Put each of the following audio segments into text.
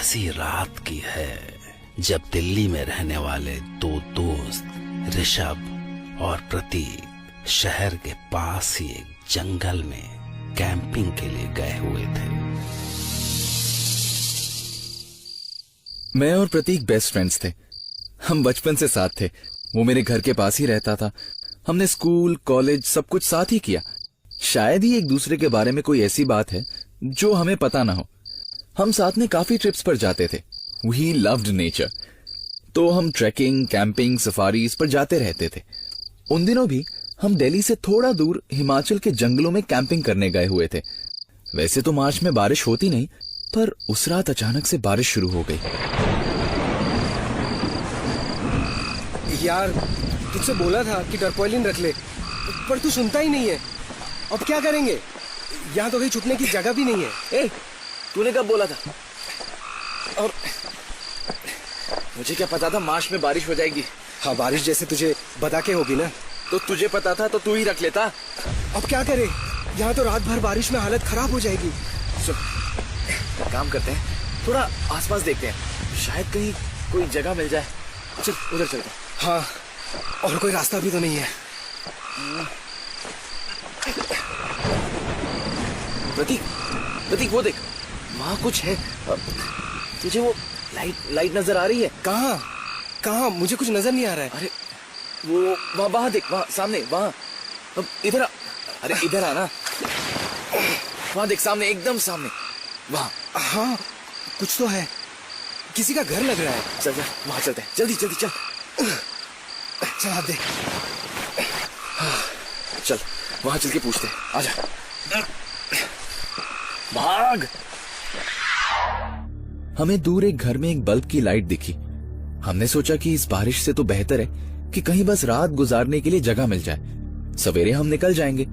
ऐसी रात की है जब दिल्ली में रहने वाले दो दोस्त ऋषभ और प्रतीक शहर के पास ही एक जंगल में कैंपिंग के लिए गए हुए थे। मैं और प्रतीक बेस्ट फ्रेंड्स थे। हम बचपन से साथ थे। वो मेरे घर के पास ही रहता था। हमने स्कूल कॉलेज सब कुछ साथ ही किया। शायद ही एक दूसरे के बारे में कोई ऐसी बात है जो हमें पता ना हो। हम साथ में काफी ट्रिप्स पर जाते थे। We loved nature. तो हम ट्रैकिंग कैंपिंग सफारीज पर जाते रहते थे। उन दिनों भी हम दिल्ली से थोड़ा दूर हिमाचल के जंगलों में कैंपिंग करने गए हुए थे। वैसे तो मार्च में बारिश होती नहीं, पर उस रात अचानक से बारिश शुरू हो गई। यार तुझसे बोला था कि टर्पोलिन रख ले, पर तू सुनता ही नहीं है। अब क्या करेंगे? यहाँ तो कहीं छुपने की जगह भी नहीं है। ए, तूने कब बोला था? और मुझे क्या पता था मार्च में बारिश हो जाएगी। हाँ, बारिश जैसे तुझे बता के होगी ना। तो तुझे पता था तो तू ही रख लेता। अब क्या करे? यहाँ तो रात भर बारिश में हालत खराब हो जाएगी। सुन, काम करते हैं, थोड़ा आसपास देखते हैं, शायद कहीं कोई जगह मिल जाए। चल उधर चलते हैं। हाँ, और कोई रास्ता भी तो नहीं है। प्रतीक वो देख, वहाँ कुछ है। तुझे वो लाइट नजर आ रही है? कहाँ? मुझे कुछ नजर नहीं आ रहा है। अरे वो वहाँ देख, वहाँ सामने, वहाँ। अब इधर आ। अरे इधर आना। वहाँ देख, सामने, एकदम सामने, वहाँ। हाँ, कुछ तो है। किसी का घर लग रहा है। चल वहाँ चलते हैं, जल्दी चल। चल आप देख। चल वहाँ चल के पूछते हैं। आजा, भाग। हमें दूर एक घर में एक बल्ब की लाइट दिखी। हमने सोचा कि इस बारिश से तो बेहतर है कि कहीं बस रात गुजारने के लिए जगह मिल जाए। सवेरे हम निकल जाएंगे।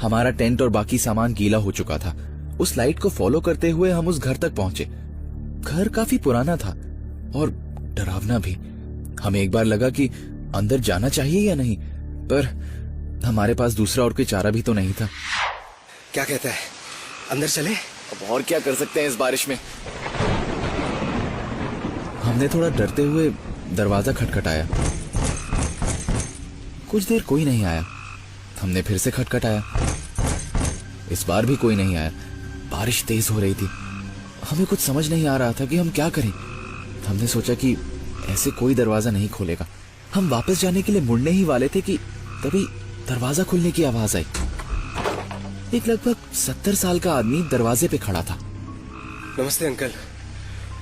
हमारा टेंट और बाकी सामान गीला हो चुका था। उस लाइट को फॉलो करते हुए हम उस घर तक पहुंचे। घर काफी पुराना था और डरावना भी। हमें एक बार लगा कि अंदर जाना चाहिए या नहीं, पर हमारे पास दूसरा और कोई चारा भी तो नहीं था। क्या कहता है, अंदर चले? अब और क्या कर सकते हैं इस बारिश में। हमने थोड़ा डरते हुए दरवाजा खटखटाया। कुछ देर कोई नहीं आया। हमने फिर से खटखटाया। इस बार भी कोई नहीं आया। बारिश तेज हो रही थी। हमें कुछ समझ नहीं आ रहा था कि हम क्या करें। हमने सोचा कि ऐसे कोई दरवाजा नहीं खोलेगा। हम वापस जाने के लिए मुड़ने ही वाले थे कि तभी दरवाजा खुलने की आवाज आई। एक लगभग 70 साल का आदमी दरवाजे पे खड़ा था। नमस्ते अंकल।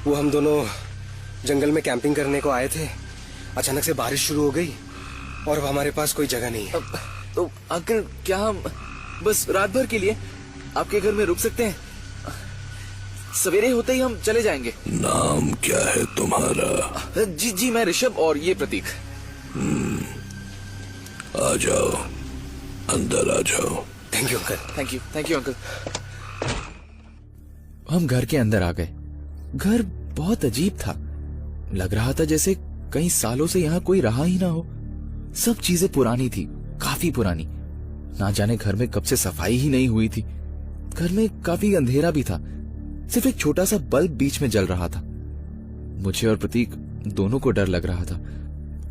वो हम दोनों जंगल में कैंपिंग करने को आए थे। अचानक से बारिश शुरू हो गई और अब हमारे पास कोई जगह नहीं है। तो अंकल, क्या हम बस रात भर के लिए आपके घर में रुक सकते हैं? सवेरे होते ही हम चले जाएंगे। नाम क्या है तुम्हारा? जी मैं ऋषभ और ये प्रतीक। आ जाओ, अंदर आ जाओ। Thank you uncle. Thank you uncle. हम घर के अंदर आ गए। घर बहुत अजीब था। लग रहा था जैसे कई सालों से यहाँ कोई रहा ही ना हो। सब चीजें पुरानी थी, काफी पुरानी। ना जाने घर में कब से सफाई ही नहीं हुई थी। घर में काफी अंधेरा भी था। सिर्फ एक छोटा सा बल्ब बीच में जल रहा था। मुझे और प्रतीक दोनों को डर लग रहा था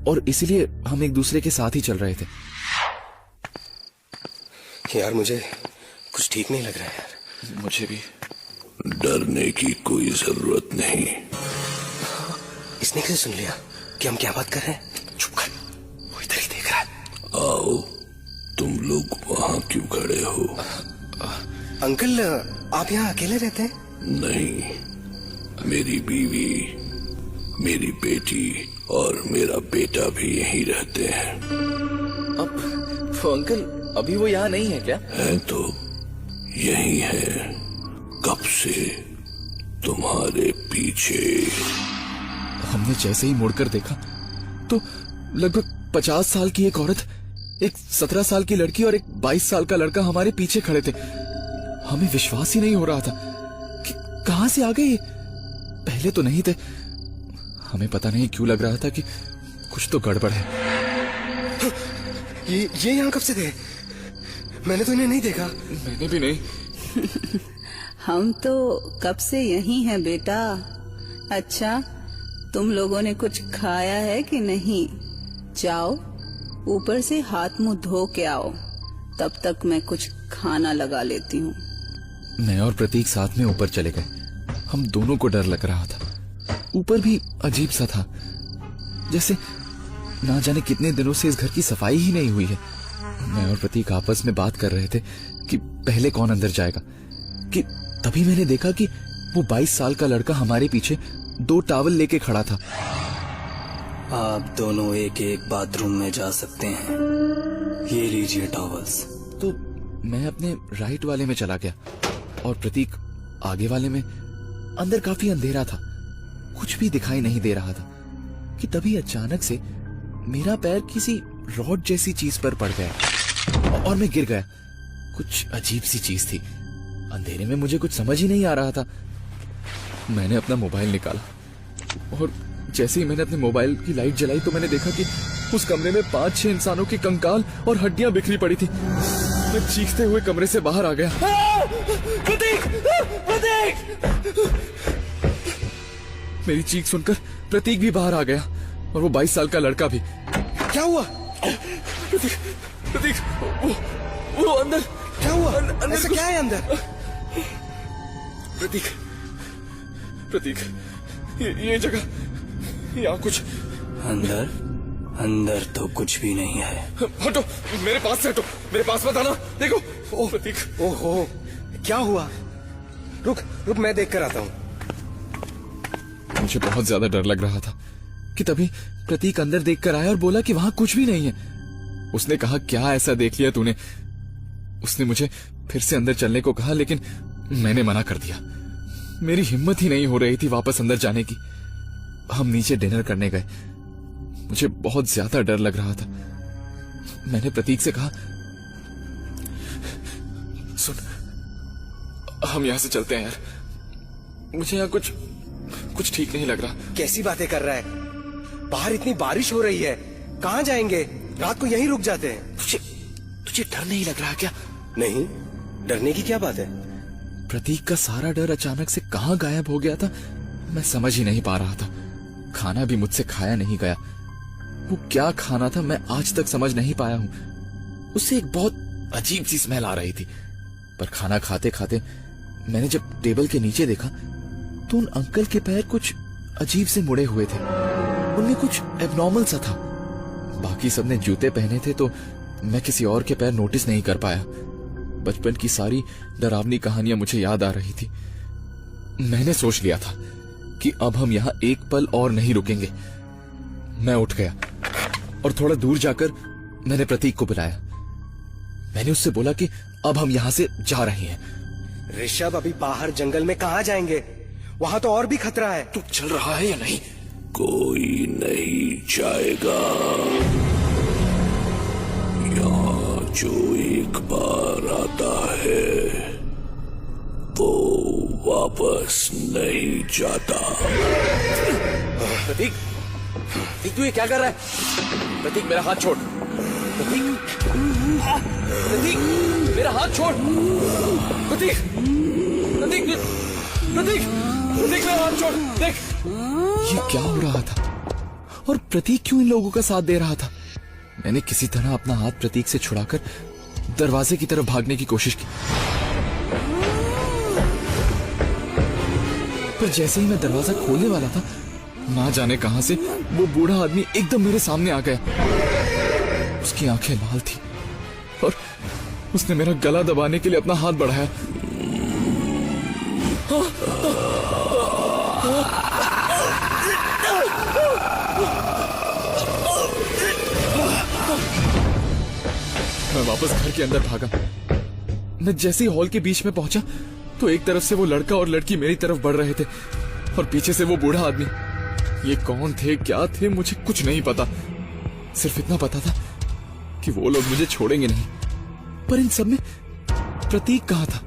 और इसलिए हम एक दूसरे के साथ ही चल रहे थे। यार मुझे कुछ ठीक नहीं लग रहा है यार। मुझे भी। डरने की कोई जरूरत नहीं। इसने कैसे सुन लिया कि हम क्या बात कर रहे हैं? चुप कर, वो इधर ही देख रहा है। आओ, तुम लोग वहाँ क्यों खड़े हो? अंकल, आप यहाँ अकेले रहते हैं? नहीं, मेरी बीवी, मेरी बेटी और मेरा बेटा भी यहीं रहते हैं। अब तो अंकल, अभी वो यहाँ नहीं है क्या? है तो यहीं है, कब से तुम्हारे पीछे। हमने जैसे ही मुड़कर देखा तो लगभग 50 साल की एक औरत, एक 17 साल की लड़की और एक 22 साल का लड़का हमारे पीछे खड़े थे। हमें विश्वास ही नहीं हो रहा था कि कहां से आ गए ये। पहले तो नहीं थे। हमें पता नहीं क्यों लग रहा था कि कुछ तो गड़बड़ है। ये यहाँ कब से थे? मैंने तो इन्हें नहीं देखा। मैंने भी नहीं। हम तो कब से यहीं हैं बेटा। अच्छा, तुम लोगों ने कुछ खाया है कि नहीं? जाओ ऊपर से हाथ मुंह धो के आओ, तब तक मैं कुछ खाना लगा लेती हूँ। मैं और प्रतीक साथ में ऊपर चले गए। हम दोनों को डर लग रहा था। ऊपर भी अजीब सा था, जैसे ना जाने कितने दिनों से इस घर की सफाई ही नहीं हुई है। मैं और प्रतीक आपस में बात कर रहे थे कि पहले कौन अंदर जाएगा, कि तभी मैंने देखा कि वो 22 साल का लड़का हमारे पीछे 2 टॉवल लेके खड़ा था। आप दोनों एक एक बाथरूम में जा सकते हैं, ये लीजिए टॉवल्स। तो मैं अपने राइट वाले में चला गया और प्रतीक आगे वाले में। अंदर काफी अंधेरा था, कुछ भी दिखाई नहीं दे रहा था कि तभी अचानक से मेरा पैर किसी रॉड जैसी चीज पर पड़ गया और मैं गिर गया। कुछ अजीब सी चीज थी, अंधेरे में मुझे कुछ समझ ही नहीं आ रहा था। मैंने अपना मोबाइल निकाला और जैसे ही मैंने अपने मोबाइल की लाइट जलाई तो मैंने देखा कि उस कमरे में 5-6 इंसानों के कंकाल और हड्डियां बिखरी पड़ी थी। मैं चीखते हुए कमरे से बाहर आ गया। प्रतीक! प्रतीक! मेरी चीख सुनकर प्रतीक भी बाहर आ गया और वो 22 साल का लड़का भी। क्या हुआ? प्रतीक! प्रतीक! वो अंदर! क्या हुआ? अंदर ऐसा क्या है अंदर? प्रतीक! प्रतीक! ये जगह, यहाँ कुछ। अंदर? अंदर तो कुछ भी नहीं है। हटो, मेरे पास से हटो, मेरे पास मत आना। देखो, ओ प्रतीक! ओहो, क्या हुआ? रुक रुक, मैं देख कर आता हूँ। मुझे बहुत ज्यादा डर लग रहा था कि तभी प्रतीक अंदर देखकर आया और बोला कि वहां कुछ भी नहीं है। उसने कहा, क्या ऐसा देख लिया तूने? उसने मुझे फिर से अंदर चलने को कहा, लेकिन मैंने मना कर दिया। मेरी हिम्मत ही नहीं हो रही थी वापस अंदर जाने की। हम नीचे डिनर करने गए। मुझे बहुत ज्यादा डर लग रहा था। मैंने प्रतीक से कहा, सुन, हम यहां से चलते हैं यार, मुझे यहाँ कुछ ठीक नहीं लग रहा। कैसी बातें कर रहा है? बाहर इतनी बारिश हो रही है, कहाँ जाएंगे? रात को यहीं रुक जाते हैं। तुझे डर नहीं लग रहा क्या? नहीं, डरने की क्या बात है? प्रतीक का सारा डर अचानक से कहां गायब हो गया था, मैं समझ ही नहीं पा रहा था। खाना भी मुझसे खाया नहीं गया। वो क्या खाना था मैं आज तक समझ नहीं पाया हूं। उससे एक बहुत अजीब सी स्मेल आ रही थी। पर खाना खाते खाते मैंने जब टेबल के नीचे देखा तो उन अंकल के पैर कुछ अजीब से मुड़े हुए थे। उनमें कुछ एबनॉर्मल सा था। बाकी सबने जूते पहने थे तो मैं किसी और के पैर नोटिस नहीं कर पाया। बचपन की सारी डरावनी कहानियां मुझे याद आ रही थी। मैंने सोच लिया था कि अब हम यहां एक पल और नहीं रुकेंगे। मैं उठ गया और थोड़ा दूर जाकर मैंने प्रतीक को बुलाया। मैंने उससे बोला कि अब हम यहां से जा रहे हैं। ऋषभ, अभी बाहर जंगल में कहाँ जाएंगे? वहां तो और भी खतरा है। तू चल रहा है या नहीं? कोई नहीं जाएगा। यहाँ जो एक बार आता है वो वापस नहीं जाता। प्रतीक, प्रतीक तू ये क्या कर रहा है? प्रतीक मेरा हाथ छोड़। प्रतीक, प्रतीक मेरा हाथ छोड़। प्रतीक, प्रतीक, प्रतीक, प्रतीक मेरा हाथ छोड़। देख, ये क्या हो रहा था और प्रतीक क्यों इन लोगों का साथ दे रहा था? मैंने किसी तरह अपना हाथ प्रतीक से छुड़ाकर दरवाजे की तरफ भागने की कोशिश की, पर जैसे ही मैं दरवाजा खोलने वाला था, ना जाने कहां से वो बूढ़ा आदमी एकदम मेरे सामने आ गया। उसकी आंखें लाल थी और उसने मेरा गला दबाने के लिए अपना हाथ बढ़ाया। मैं वापस घर के अंदर भागा। मैं जैसे ही हॉल के बीच में पहुंचा तो एक तरफ से वो लड़का और लड़की मेरी तरफ बढ़ रहे थे और पीछे से वो बूढ़ा आदमी। ये कौन थे, क्या थे, मुझे कुछ नहीं पता। सिर्फ इतना पता था कि वो लोग मुझे छोड़ेंगे नहीं। पर इन सब में प्रतीक कहाँ था,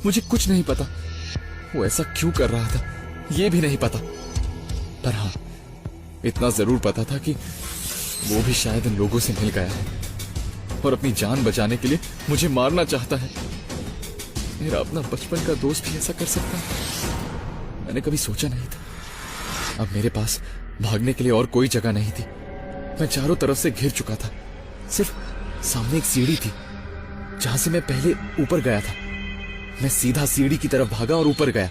मुझे कुछ नहीं पता। वो ऐसा क्यों कर रहा था ये भी नहीं पता। पर हाँ, इतना जरूर पता था कि वो भी शायद इन लोगों से मिल गया है और अपनी जान बचाने के लिए मुझे मारना चाहता है। मेरा अपना बचपन का दोस्त भी ऐसा कर सकता है? मैंने कभी सोचा नहीं था। अब मेरे पास भागने के लिए और कोई जगह नहीं थी। मैं चारों तरफ से घिर चुका था। सिर्फ सामने एक सीढ़ी थी जहां से मैं पहले ऊपर गया था। मैं सीधा सीढ़ी की तरफ भागा और ऊपर गया।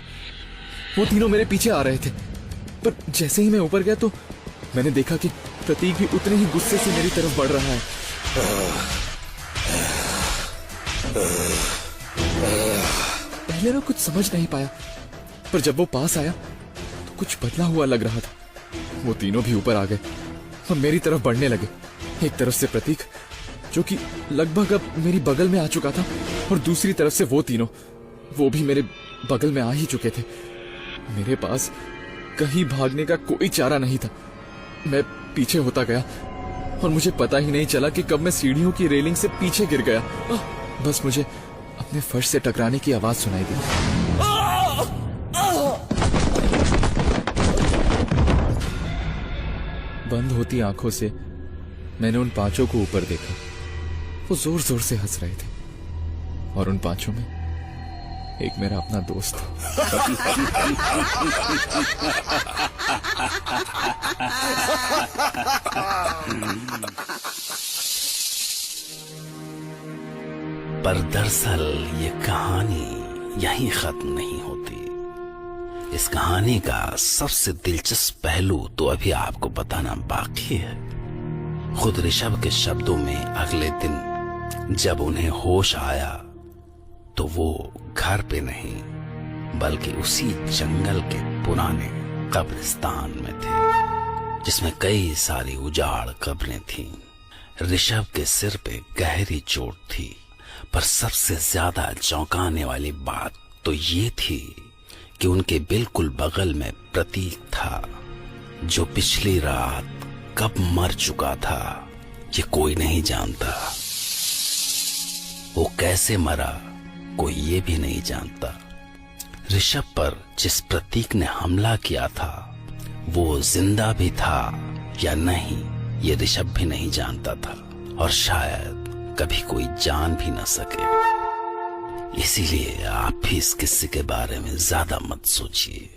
वो तीनों मेरे पीछे आ रहे थे, पर जैसे ही मैं ऊपर गया तो मैंने देखा कि प्रतीक भी उतने ही गुस्से से मेरी तरफ बढ़ रहा है। पहले मैं कुछ समझ नहीं पाया, पर जब वो पास आया तो कुछ बदला हुआ लग रहा था। वो तीनों भी ऊपर आ गए और मेरी तरफ बढ़ने लगे। एक तरफ से प्रतीक, जो कि लगभग अब मेरी बगल में आ चुका था, और दूसरी तरफ से वो तीनों, वो भी मेरे बगल में आ ही चुके थे। मेरे पास कहीं भागने का कोई चारा नहीं था। मैं पीछे होता गया और मुझे पता ही नहीं चला कि कब मैं सीढ़ियों की रेलिंग से पीछे गिर गया। बस मुझे अपने फर्श से टकराने की आवाज सुनाई दी। बंद होती आंखों से मैंने उन पांचों को ऊपर देखा। वो जोर जोर से हंस रहे थे, और उन पांचों में एक मेरा अपना दोस्त था। पर दरअसल ये कहानी यहीं खत्म नहीं होती। इस कहानी का सबसे दिलचस्प पहलू तो अभी आपको बताना बाकी है। खुद ऋषभ के शब्दों में अगले दिन जब उन्हें होश आया तो वो घर पे नहीं बल्कि उसी जंगल के पुराने कब्रिस्तान में थे, जिसमें कई सारी उजाड़ कब्रें थीं। ऋषभ के सिर पे गहरी चोट थी, पर सबसे ज्यादा चौंकाने वाली बात तो ये थी कि उनके बिल्कुल बगल में प्रतीक था, जो पिछली रात कब मर चुका था ये कोई नहीं जानता। वो कैसे मरा कोई ये भी नहीं जानता। ऋषभ पर जिस प्रतीक ने हमला किया था वो जिंदा भी था या नहीं ये ऋषभ भी नहीं जानता था, और शायद कभी कोई जान भी न सके। इसीलिए आप भी इस किस्से के बारे में ज्यादा मत सोचिए।